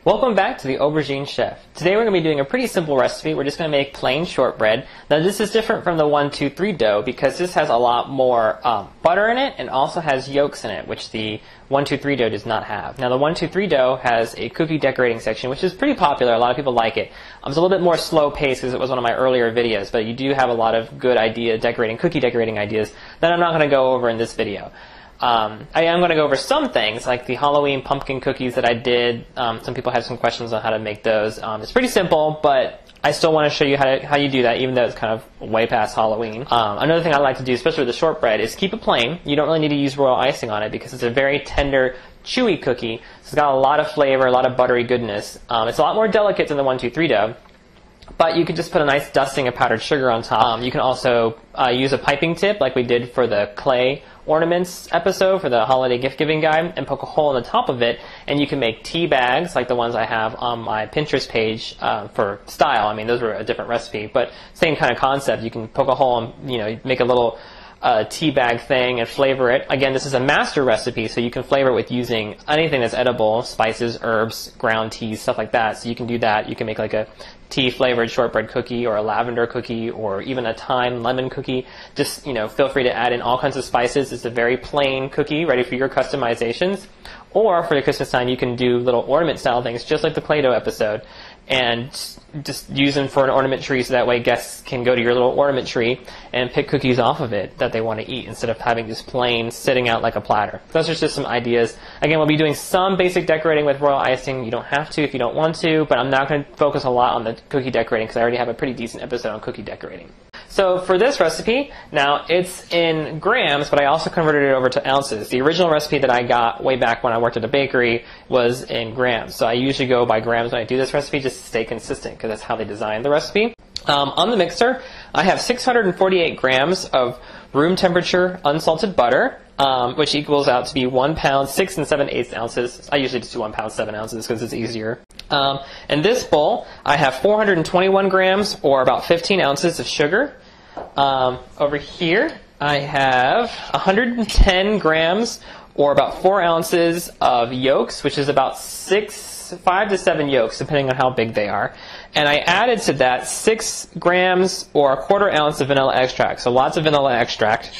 Welcome back to the Aubergine Chef. Today we're going to be doing a pretty simple recipe. We're just going to make plain shortbread. Now this is different from the 1, 2, 3 dough because this has a lot more butter in it and also has yolks in it, which the 1, 2, 3 dough does not have. Now the 1, 2, 3 dough has a cookie decorating section, which is pretty popular. A lot of people like it. It's a little bit more slow paced because it was one of my earlier videos, but you do have a lot of good cookie decorating ideas that I'm not going to go over in this video. I am going to go over some things, like the Halloween pumpkin cookies that I did. Some people had some questions on how to make those. It's pretty simple, but I still want to show you how you do that, even though it's kind of way past Halloween. Another thing I like to do, especially with the shortbread, is keep it plain. You don't really need to use royal icing on it because it's a very tender, chewy cookie. So it's got a lot of flavor, a lot of buttery goodness. It's a lot more delicate than the 1, 2, 3 dough. But you could just put a nice dusting of powdered sugar on top. You can also use a piping tip like we did for the clay ornaments episode for the holiday gift giving guide and poke a hole in the top of it, and you can make tea bags like the ones I have on my Pinterest page for style. I mean, those were a different recipe, but same kind of concept. You can poke a hole and make a little tea bag thing and flavor it. Again, this is a master recipe, so you can flavor it with using anything that's edible, spices, herbs, ground teas, stuff like that. So you can do that. You can make like a tea flavored shortbread cookie or a lavender cookie or even a thyme lemon cookie. Just, feel free to add in all kinds of spices. It's a very plain cookie ready for your customizations. Or for the Christmas time, you can do little ornament style things just like the Play-Doh episode and just use them for an ornament tree so that way guests can go to your little ornament tree and pick cookies off of it that they want to eat instead of having just plain sitting out like a platter. Those are just some ideas. Again, we'll be doing some basic decorating with royal icing. You don't have to if you don't want to, but I'm not going to focus a lot on the cookie decorating because I already have a pretty decent episode on cookie decorating. So for this recipe, now it's in grams, but I also converted it over to ounces. The original recipe that I got way back when I worked at a bakery was in grams. So I usually go by grams when I do this recipe just to stay consistent because that's how they designed the recipe. On the mixer, I have 648 grams of room temperature unsalted butter, which equals out to be 1 pound, 6 7/8 ounces. I usually just do 1 pound, 7 ounces because it's easier. In this bowl, I have 421 grams or about 15 ounces of sugar. Over here, I have 110 grams or about 4 ounces of yolks, which is about 5 to 7 yolks, depending on how big they are. And I added to that 6 grams or a 1/4 ounce of vanilla extract, so lots of vanilla extract.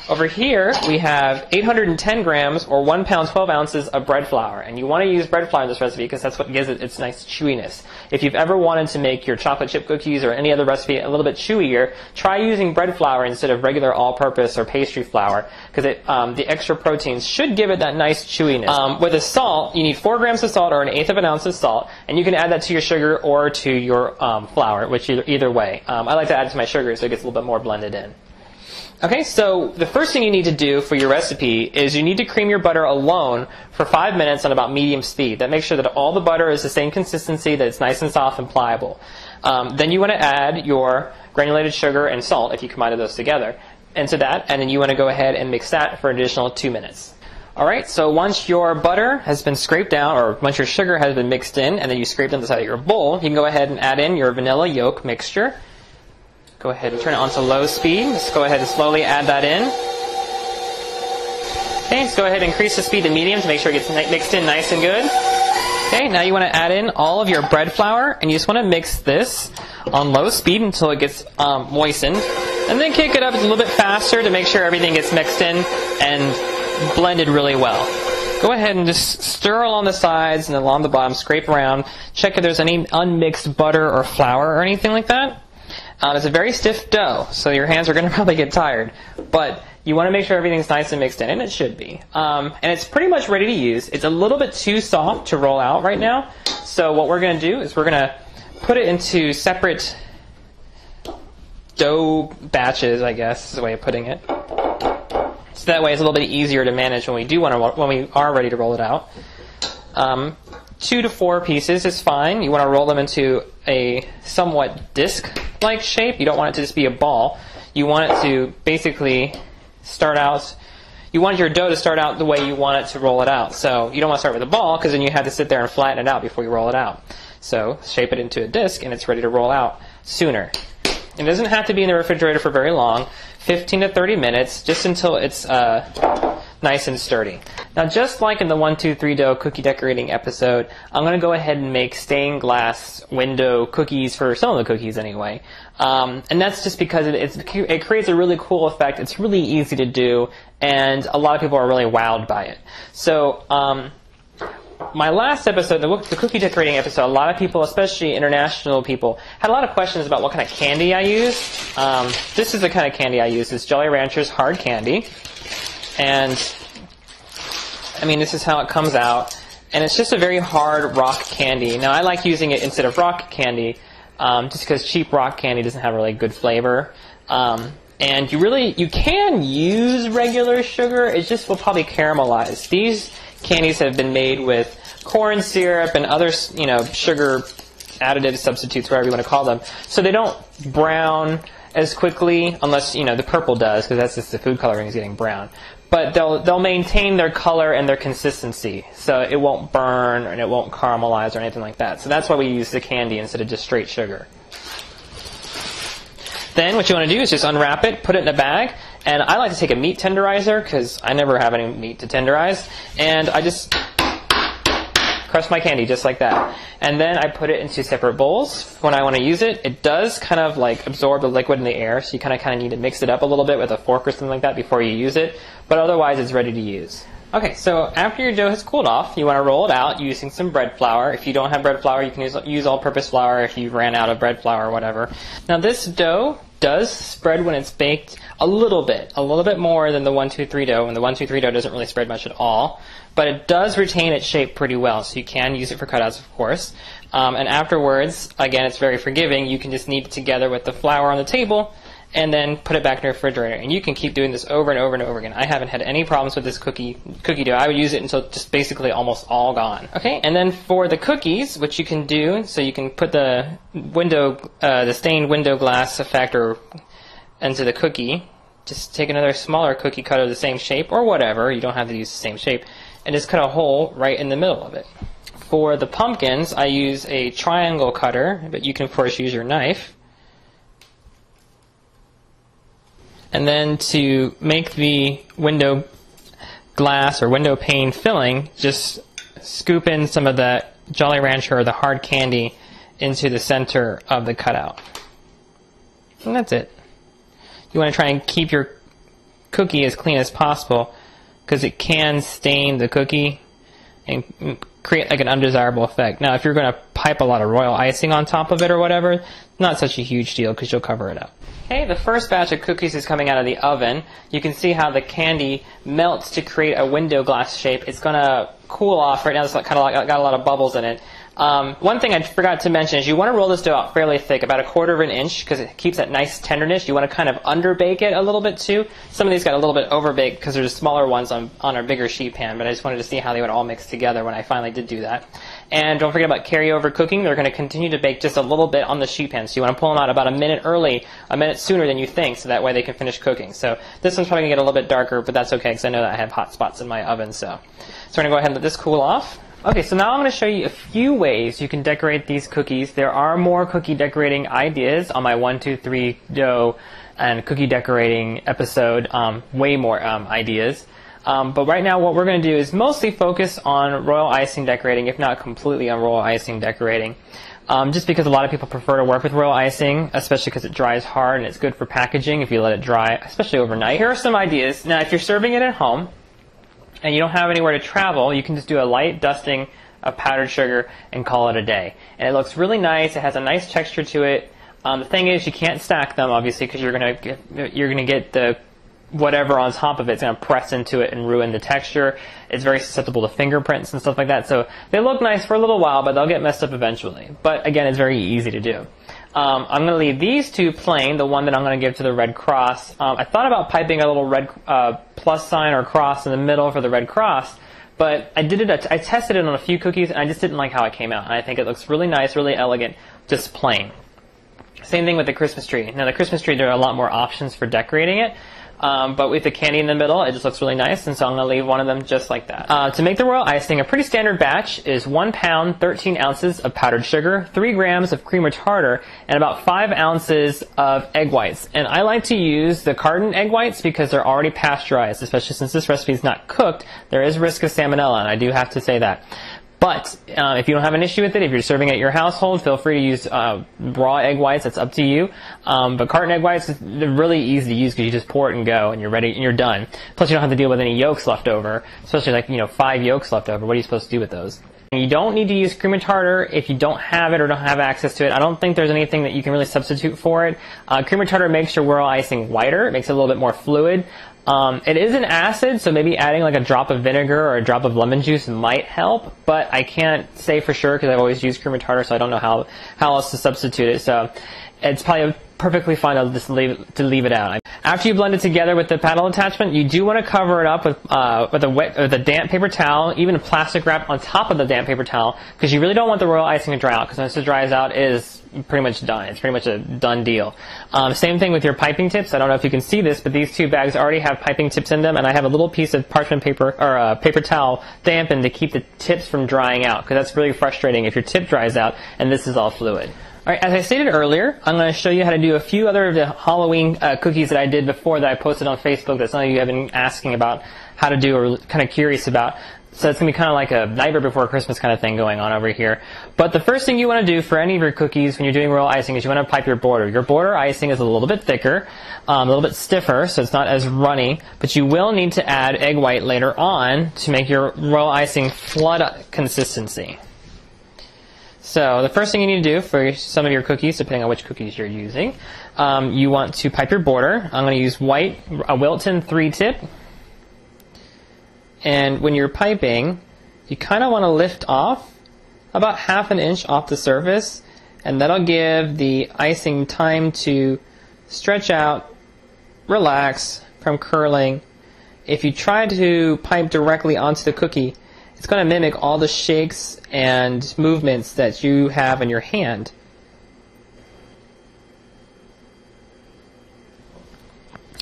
Over here, we have 810 grams or 1 pound, 12 ounces of bread flour. And you want to use bread flour in this recipe because that's what gives it its nice chewiness. If you've ever wanted to make your chocolate chip cookies or any other recipe a little bit chewier, try using bread flour instead of regular all-purpose or pastry flour because the extra proteins should give it that nice chewiness. With the salt, you need 4 grams of salt or 1/8 of an ounce of salt, and you can add that to your sugar or to your flour, which either way. I like to add it to my sugar so it gets a little bit more blended in. Okay, so the first thing you need to do for your recipe is you need to cream your butter alone for 5 minutes on about medium speed. That makes sure that all the butter is the same consistency, that it's nice and soft and pliable. Then you want to add your granulated sugar and salt if you combine those together into that, and then you want to go ahead and mix that for an additional 2 minutes. Alright, so once your butter has been scraped out, or once your sugar has been mixed in, and then you scraped on the side of your bowl, you can go ahead and add in your vanilla yolk mixture. Go ahead and turn it on to low speed. Just go ahead and slowly add that in. Okay, just go ahead and increase the speed to medium to make sure it gets mixed in nice and good. Okay, now you want to add in all of your bread flour, and you just want to mix this on low speed until it gets moistened. And then kick it up a little bit faster to make sure everything gets mixed in and blended really well. Go ahead and just stir along the sides and along the bottom, scrape around. Check if there's any unmixed butter or flour or anything like that. It's a very stiff dough, so your hands are going to probably get tired. But you want to make sure everything's nice and mixed in, and it should be. And it's pretty much ready to use. It's a little bit too soft to roll out right now. So what we're going to do is we're going to put it into separate dough batches, I guess is the way of putting it. So that way it's a little bit easier to manage when we are ready to roll it out. 2 to 4 pieces is fine. You want to roll them into a somewhat disc-like shape. You don't want it to just be a ball. You want it to basically you want your dough to start out the way you want it to roll it out. So you don't want to start with a ball because then you have to sit there and flatten it out before you roll it out. So shape it into a disc and it's ready to roll out sooner. It doesn't have to be in the refrigerator for very long, 15 to 30 minutes, just until it's nice and sturdy. Now, just like in the 1, 2, 3 dough cookie decorating episode, I'm going to go ahead and make stained glass window cookies for some of the cookies anyway. And that's just because it creates a really cool effect. It's really easy to do, and a lot of people are really wowed by it. So, my last episode, the cookie decorating episode, a lot of people, especially international people, had a lot of questions about what kind of candy I use. This is the kind of candy I use. It's Jolly Ranchers hard candy. And, I mean, this is how it comes out. And it's just a very hard rock candy. Now, I like using it instead of rock candy, just because cheap rock candy doesn't have really good flavor. And you can use regular sugar. It just will probably caramelize. These candies have been made with corn syrup and other, sugar additive substitutes, whatever you want to call them. So they don't brown as quickly, unless, the purple does, because that's just the food coloring is getting brown. But they'll maintain their color and their consistency. So it won't burn and it won't caramelize or anything like that. So that's why we use the candy instead of just straight sugar. Then what you want to do is just unwrap it, put it in a bag, and I like to take a meat tenderizer because I never have any meat to tenderize, and I just crush my candy just like that. And then I put it into separate bowls when I want to use it. It does kind of like absorb the liquid in the air, so you kind of need to mix it up a little bit with a fork or something like that before you use it, but otherwise it's ready to use. Okay, so after your dough has cooled off, you want to roll it out using some bread flour. If you don't have bread flour, you can use all-purpose flour if you ran out of bread flour or whatever. Now this dough does spread when it's baked a little bit more than the 1, 2, 3 dough, and the 1, 2, 3 dough doesn't really spread much at all, but it does retain its shape pretty well, so you can use it for cutouts, of course. And afterwards, again, it's very forgiving. You can just knead it together with the flour on the table, and then put it back in the refrigerator. And you can keep doing this over and over and over again. I haven't had any problems with this cookie dough. I would use it until just basically almost all gone. Okay, and then for the cookies, which you can do, so you can put the stained window glass effect into the cookie. Just take another smaller cookie cutter the same shape, or whatever. You don't have to use the same shape. And just cut a hole right in the middle of it. For the pumpkins, I use a triangle cutter, but you can, of course, use your knife. And then to make the window glass or window pane filling, just scoop in some of the Jolly Rancher or the hard candy into the center of the cutout. And that's it. You want to try and keep your cookie as clean as possible because it can stain the cookie and create like an undesirable effect. Now, if you're going to pipe a lot of royal icing on top of it or whatever, not such a huge deal because you'll cover it up. Okay, the first batch of cookies is coming out of the oven. You can see how the candy melts to create a window glass shape. It's going to cool off. Right now it's kind of got a lot of bubbles in it. One thing I forgot to mention is you want to roll this dough out fairly thick, about 1/4 of an inch, because it keeps that nice tenderness. You want to kind of underbake it a little bit too. Some of these got a little bit overbaked because there's smaller ones on our bigger sheet pan, but I just wanted to see how they would all mix together when I finally did do that. And don't forget about carryover cooking. They're going to continue to bake just a little bit on the sheet pan, so you want to pull them out about a minute sooner than you think, so that way they can finish cooking. So this one's probably going to get a little bit darker, but that's okay because I know that I have hot spots in my oven. So we're going to go ahead and let this cool off. Okay, so now I'm going to show you a few ways you can decorate these cookies. There are more cookie decorating ideas on my 1, 2, 3 dough and cookie decorating episode, way more ideas. But right now what we're going to do is mostly focus on royal icing decorating, if not completely on royal icing decorating. Just because a lot of people prefer to work with royal icing, especially because it dries hard and it's good for packaging if you let it dry, especially overnight. Here are some ideas. Now, if you're serving it at home, and you don't have anywhere to travel, you can just do a light dusting of powdered sugar and call it a day. And it looks really nice. It has a nice texture to it. The thing is, you can't stack them, obviously, because you're gonna get the whatever on top of it. It's gonna press into it and ruin the texture. It's very susceptible to fingerprints and stuff like that. So they look nice for a little while, but they'll get messed up eventually. But again, it's very easy to do. I'm going to leave these two plain, the one that I'm going to give to the Red Cross. I thought about piping a little red plus sign or cross in the middle for the Red Cross, but I tested it on a few cookies, and I just didn't like how it came out. And I think it looks really nice, really elegant, just plain. Same thing with the Christmas tree. Now, the Christmas tree, there are a lot more options for decorating it. but with the candy in the middle, it just looks really nice, and so I'm going to leave one of them just like that. To make the royal icing, a pretty standard batch is 1 pound, 13 ounces of powdered sugar, 3 grams of cream or tartar, and about 5 ounces of egg whites. And I like to use the carton egg whites because they're already pasteurized, especially since this recipe is not cooked. There is risk of salmonella, and I do have to say that. But if you don't have an issue with it, if you're serving at your household, feel free to use raw egg whites. That's up to you. But carton egg whites, they're really easy to use because you just pour it and go, and you're ready and you're done. Plus, you don't have to deal with any yolks left over, especially like 5 yolks left over. What are you supposed to do with those? And you don't need to use cream and tartar if you don't have it or don't have access to it. I don't think there's anything that you can really substitute for it. Cream and tartar makes your royal icing whiter. It makes it a little bit more fluid. It is an acid, so maybe adding like a drop of vinegar or a drop of lemon juice might help, but I can't say for sure because I've always used cream and tartar, so I don't know how else to substitute it. So it's probably perfectly fine to just leave it out. After you blend it together with the paddle attachment, you do want to cover it up with a damp paper towel, even a plastic wrap on top of the damp paper towel, because you really don't want the royal icing to dry out, because once it dries out, it is pretty much done. It's pretty much a done deal. Same thing with your piping tips. I don't know if you can see this, but these 2 bags already have piping tips in them, and I have a little piece of parchment paper or paper towel dampened to keep the tips from drying out, because that's really frustrating if your tip dries out and this is all fluid. Alright, as I stated earlier, I'm going to show you how to do a few other of the Halloween cookies that I did before that I posted on Facebook that some of you have been asking about how to do or kind of curious about. So it's going to be kind of like a Nightmare Before Christmas kind of thing going on over here. But the first thing you want to do for any of your cookies when you're doing royal icing is you want to pipe your border. Your border icing is a little bit thicker, a little bit stiffer, so it's not as runny, but you will need to add egg white later on to make your royal icing flood consistency. So the first thing you need to do for some of your cookies, depending on which cookies you're using, you want to pipe your border. I'm going to use white, a Wilton 3-tip. And when you're piping, you kind of want to lift off about 1/2 inch off the surface, and that'll give the icing time to stretch out, relax from curling. If you try to pipe directly onto the cookie, it's going to mimic all the shakes and movements that you have in your hand.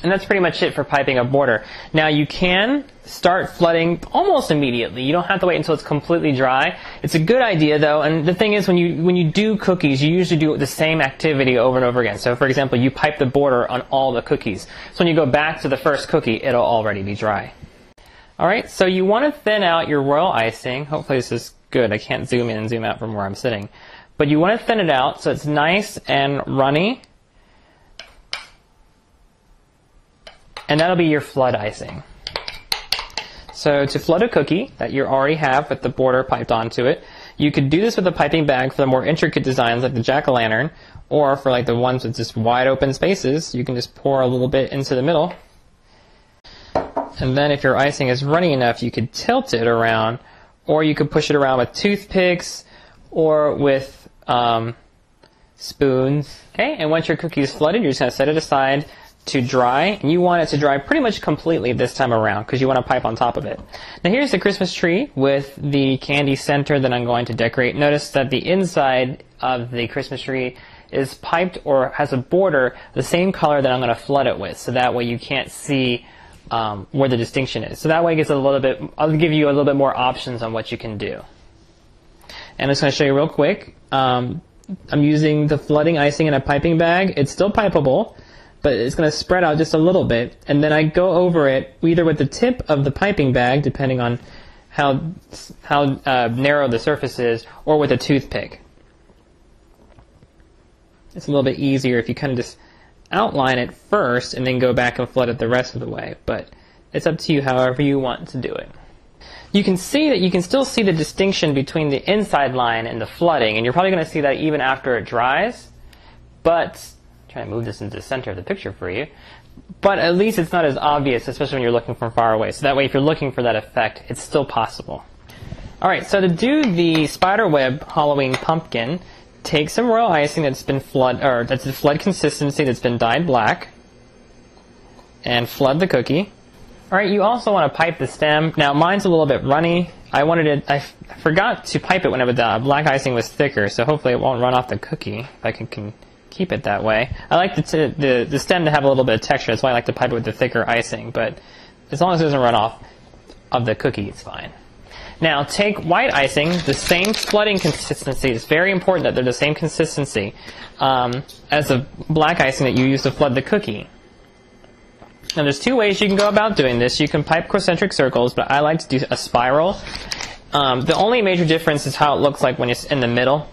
And that's pretty much it for piping a border. Now you can start flooding almost immediately. You don't have to wait until it's completely dry. It's a good idea though, and the thing is when you do cookies, you usually do the same activity over and over again. So for example, you pipe the border on all the cookies. So when you go back to the first cookie, it'll already be dry. Alright, so you want to thin out your royal icing. Hopefully this is good. I can't zoom in and zoom out from where I'm sitting. But you want to thin it out so it's nice and runny. And that'll be your flood icing. So to flood a cookie that you already have with the border piped onto it, you could do this with a piping bag for the more intricate designs like the jack-o'-lantern, or for like the ones with just wide open spaces, you can just pour a little bit into the middle. And then if your icing is runny enough, you could tilt it around, or you could push it around with toothpicks or with spoons. Okay, and once your cookie is flooded, you're just going to set it aside to dry, and you want it to dry pretty much completely this time around because you want to pipe on top of it. Now here's the Christmas tree with the candy center that I'm going to decorate. Notice that the inside of the Christmas tree is piped or has a border the same color that I'm going to flood it with, so that way you can't see where the distinction is. So that way it gets a little bit, I'll give you a little bit more options on what you can do. And I'm just going to show you real quick. I'm using the flooding icing in a piping bag. It's still pipeable, but it's going to spread out just a little bit, and then I go over it either with the tip of the piping bag, depending on how narrow the surface is, or with a toothpick. It's a little bit easier if you kind of just outline it first and then go back and flood it the rest of the way, but it's up to you however you want to do it. You can see that you can still see the distinction between the inside line and the flooding, and you're probably going to see that even after it dries, but try to move this into the center of the picture for you. But at least it's not as obvious, especially when you're looking from far away. So that way, if you're looking for that effect, it's still possible. Alright, so to do the spiderweb Halloween pumpkin, take some royal icing that's been that's the flood consistency that's been dyed black, and flood the cookie. Alright, you also want to pipe the stem. Now mine's a little bit runny. I forgot to pipe it when the black icing was thicker, so hopefully it won't run off the cookie, if I can keep it that way. I like the stem to have a little bit of texture. That's why I like to pipe it with the thicker icing. But as long as it doesn't run off of the cookie, it's fine. Now take white icing, the same flooding consistency. It's very important that they're the same consistency as the black icing that you use to flood the cookie. Now there's two ways you can go about doing this. You can pipe concentric circles, but I like to do a spiral. The only major difference is how it looks like when it's in the middle.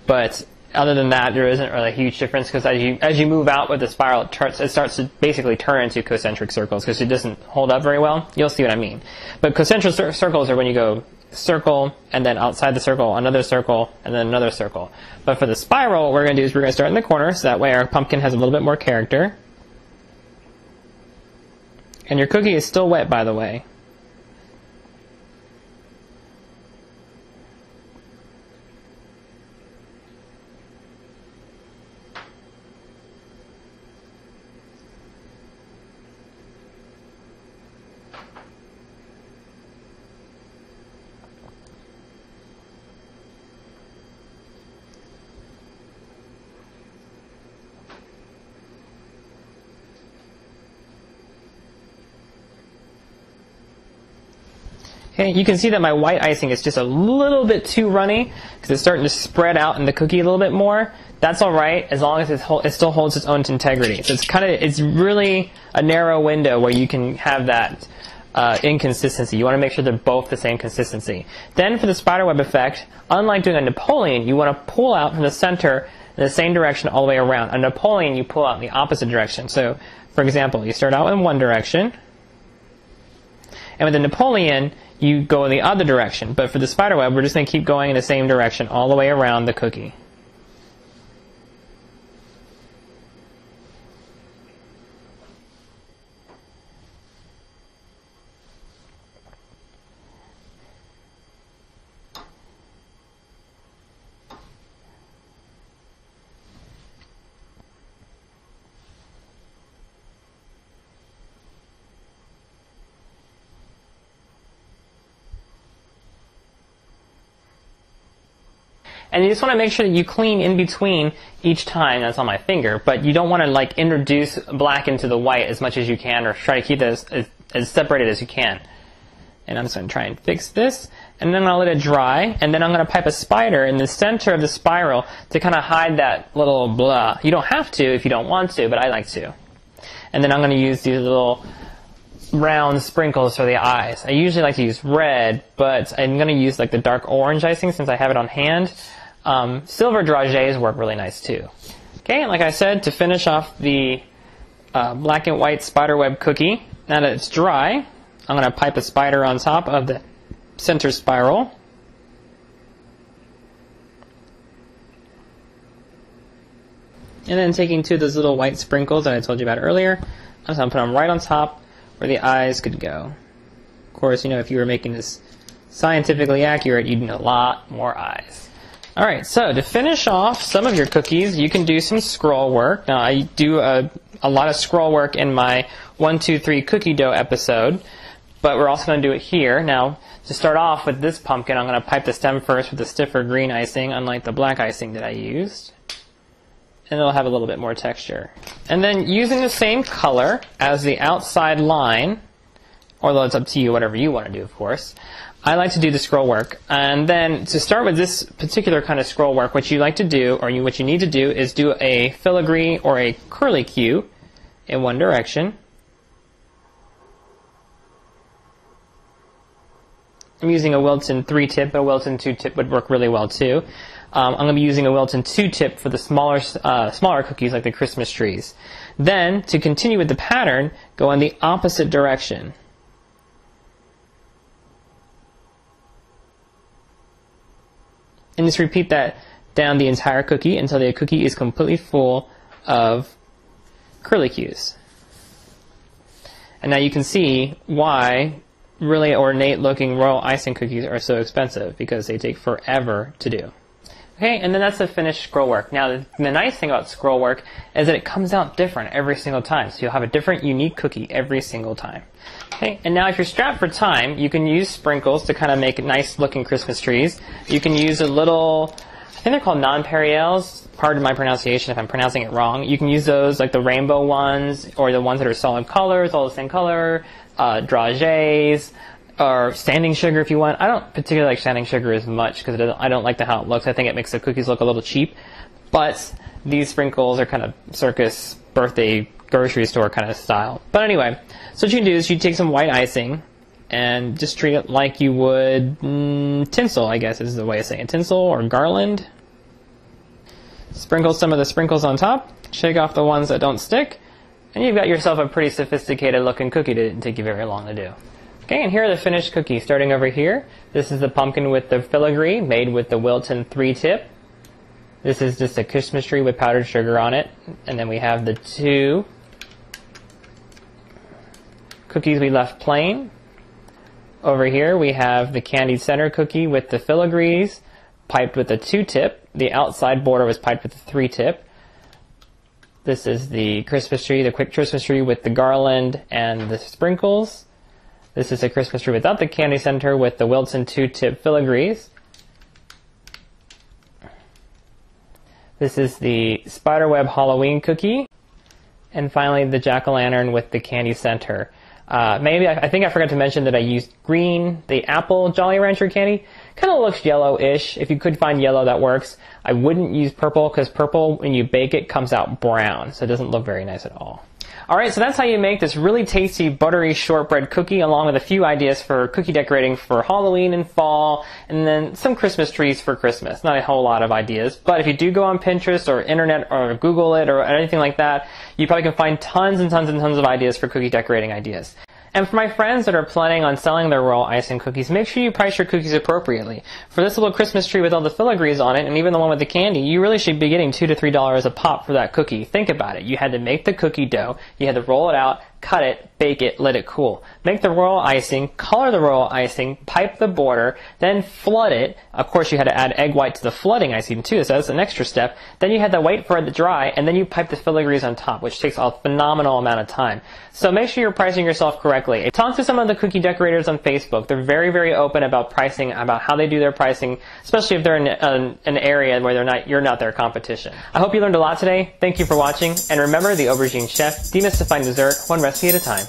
But other than that, there isn't really a huge difference, because as you move out with the spiral, it starts to basically turn into concentric circles because it doesn't hold up very well. You'll see what I mean. But concentric circles are when you go circle, and then outside the circle, another circle, and then another circle. But for the spiral, what we're going to do is we're going to start in the corner, so that way our pumpkin has a little bit more character. And your cookie is still wet, by the way. Okay, you can see that my white icing is just a little bit too runny because it's starting to spread out in the cookie a little bit more. That's all right as long as it still holds its own integrity. So it's really a narrow window where you can have that inconsistency. You want to make sure they're both the same consistency. Then for the spiderweb effect, unlike doing a Napoleon, you want to pull out from the center in the same direction all the way around. A Napoleon, you pull out in the opposite direction. So, for example, you start out in one direction, and with the Napoleon, you go in the other direction. But for the spiderweb, we're just going to keep going in the same direction all the way around the cookie. And you just want to make sure that you clean in between each time. That's on my finger, but you don't want to like introduce black into the white as much as you can, or try to keep this as separated as you can. And I'm just going to try and fix this, and then I'll let it dry, and then I'm going to pipe a spider in the center of the spiral to kind of hide that little blah. You don't have to if you don't want to, but I like to. And then I'm going to use these little round sprinkles for the eyes. I usually like to use red, but I'm going to use like the dark orange icing since I have it on hand. Silver dragées work really nice too. Okay, and like I said, to finish off the black and white spiderweb cookie, now that it's dry, I'm going to pipe a spider on top of the center spiral. And then taking two of those little white sprinkles that I told you about earlier, I'm just going to put them right on top where the eyes could go. Of course, you know, if you were making this scientifically accurate, you'd need a lot more eyes. Alright, so to finish off some of your cookies, you can do some scroll work. Now, I do a lot of scroll work in my 1, 2, 3 cookie dough episode, but we're also going to do it here. Now, to start off with this pumpkin, I'm going to pipe the stem first with the stiffer green icing, unlike the black icing that I used. And it'll have a little bit more texture. And then using the same color as the outside line, although it's up to you, whatever you want to do, of course, I like to do the scroll work. And then to start with this particular kind of scroll work, what you like to do, or what you need to do, is do a filigree or a curlicue in one direction. I'm using a Wilton 3-tip, but a Wilton 2-tip would work really well too. I'm going to be using a Wilton 2-tip for the smaller cookies like the Christmas trees. Then, to continue with the pattern, go in the opposite direction. And just repeat that down the entire cookie until the cookie is completely full of curlicues. And now you can see why really ornate looking royal icing cookies are so expensive, because they take forever to do. Okay, and then that's the finished scroll work. Now, the nice thing about scroll work is that it comes out different every single time. So you'll have a different, unique cookie every single time. Okay, and now if you're strapped for time, you can use sprinkles to kind of make nice looking Christmas trees. You can use a little I think they're called nonpareils. Pardon my pronunciation if I'm pronouncing it wrong. You can use those like the rainbow ones or the ones that are solid colors, all the same color, dragées, or standing sugar if you want. I don't particularly like standing sugar as much because I don't like how it looks. I think it makes the cookies look a little cheap. But these sprinkles are kind of circus birthday grocery store kind of style. But anyway, so what you can do is you take some white icing and just treat it like you would tinsel, I guess is the way of saying it. Tinsel or garland. Sprinkle some of the sprinkles on top. Shake off the ones that don't stick. And you've got yourself a pretty sophisticated looking cookie that didn't take you very long to do. Okay, and here are the finished cookies. Starting over here, this is the pumpkin with the filigree made with the Wilton 3-tip. This is just a Christmas tree with powdered sugar on it. And then we have the 2 cookies we left plain. Over here we have the candied center cookie with the filigrees piped with a 2-tip. The outside border was piped with a 3-tip. This is the Christmas tree, the quick Christmas tree with the garland and the sprinkles. This is a Christmas tree without the candy center with the Wilton 2-tip filigrees. This is the spiderweb Halloween cookie. And finally the jack-o'-lantern with the candy center. I think I forgot to mention that I used green, the apple Jolly Rancher candy. Kind of looks yellowish. If you could find yellow, that works. I wouldn't use purple because purple, when you bake it, comes out brown. So it doesn't look very nice at all. Alright, so that's how you make this really tasty buttery shortbread cookie along with a few ideas for cookie decorating for Halloween and fall, and then some Christmas trees for Christmas. Not a whole lot of ideas, but if you do go on Pinterest or internet or Google it or anything like that, you probably can find tons and tons and tons of ideas for cookie decorating ideas. And for my friends that are planning on selling their royal icing cookies, make sure you price your cookies appropriately. For this little Christmas tree with all the filigrees on it, and even the one with the candy, you really should be getting $2 to $3 a pop for that cookie. Think about it. You had to make the cookie dough, you had to roll it out, cut it, bake it, let it cool. Make the royal icing, color the royal icing, pipe the border, then flood it. Of course, you had to add egg white to the flooding icing too, so that's an extra step. Then you had to wait for it to dry, and then you pipe the filigrees on top, which takes a phenomenal amount of time. So make sure you're pricing yourself correctly. Talk to some of the cookie decorators on Facebook. They're very, very open about pricing, about how they do their pricing, especially if they're in an area where you're not their competition. I hope you learned a lot today. Thank you for watching, and remember, the Aubergine Chef, demystifying dessert, one recipe at a time.